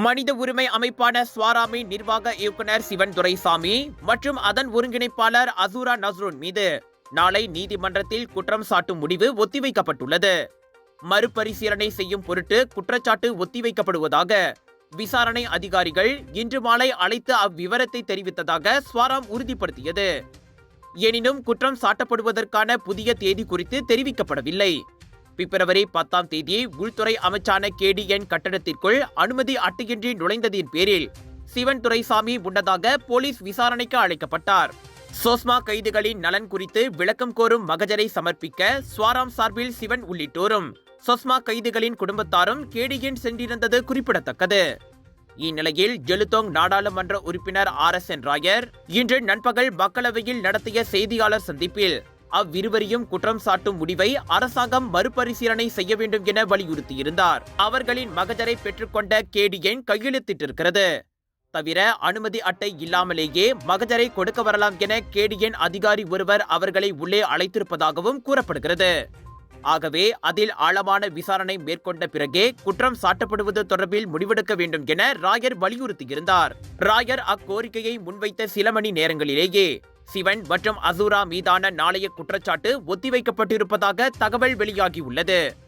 மனித உரிமை அமைப்பான ஸ்வாராமின் நிர்வாக இயக்குனர் சிவன் துரைசாமி மற்றும் அதன் ஒருங்கிணைப்பாளர் அசூரா நஸ்ருன் மீது நாளை நீதிமன்றத்தில் குற்றம் சாட்டும் முடிவு ஒத்திவைக்கப்பட்டுள்ளது. மறுபரிசீலனை செய்யும் பொருட்டு குற்றச்சாட்டு ஒத்திவைக்கப்படுவதாக விசாரணை அதிகாரிகள் இன்று மாலை அழைத்து அவ்விவரத்தை தெரிவித்ததாக ஸ்வாராம் உறுதிப்படுத்தியது. எனினும் குற்றம் சாட்டப்படுவதற்கான புதிய தேதி குறித்து தெரிவிக்கப்படவில்லை. பிப்ரவரி 10ஆம் தேதி உள்துறை அமைச்சான KDN கட்டடத்திற்குள் அனுமதி அட்டையின்றி நுழைந்ததின் பேரில் சிவன் துரைசாமி முன்னதாக போலீஸ் விசாரணைக்கு அழைக்கப்பட்டார். சோஸ்மா கைதிகளின் நலன் குறித்து விளக்கம் கோரும் மகஜரை சமர்ப்பிக்க ஸ்வாராம் சார்பில் சிவன் உள்ளிட்டோரும் சோஸ்மா கைதிகளின் குடும்பத்தாரும் KDN சென்றிருந்தது குறிப்பிடத்தக்கது. இந்நிலையில் ஜெலுத்தோங் நாடாளுமன்ற உறுப்பினர் RSN ராயர் இன்று நண்பகல் மக்களவையில் நடத்திய செய்தியாளர் சந்திப்பில் அவ்விருவரையும் குற்றம் சாட்டும் முடிவை அரசாங்கம் மறுபரிசீலனை செய்ய வேண்டும் என வலியுறுத்தியிருந்தார். அவர்களின் மகஜரை பெற்றுக்கொண்ட KDN கையெழுத்திட்டிருக்கிறது. தவிர அனுமதி அட்டை இல்லாமலேயே மகஜரை கொடுக்க வரலாம் என KDN அதிகாரி ஒருவர் அவர்களை உள்ளே அழைத்திருப்பதாகவும் கூறப்படுகிறது. ஆகவே அதில் ஆழமான விசாரணை மேற்கொண்ட பிறகே குற்றம் சாட்டப்படுவது தொடர்பில் முடிவெடுக்க வேண்டும் என ராயர் வலியுறுத்தியிருந்தார். ராயர் அக்கோரிக்கையை முன்வைத்த சில மணி நேரங்களிலேயே சிவன் மற்றும் அசூரா மீதான நாளைய குற்றச்சாட்டு ஒத்திவைக்கப்பட்டிருப்பதாக தகவல் வெளியாகியுள்ளது.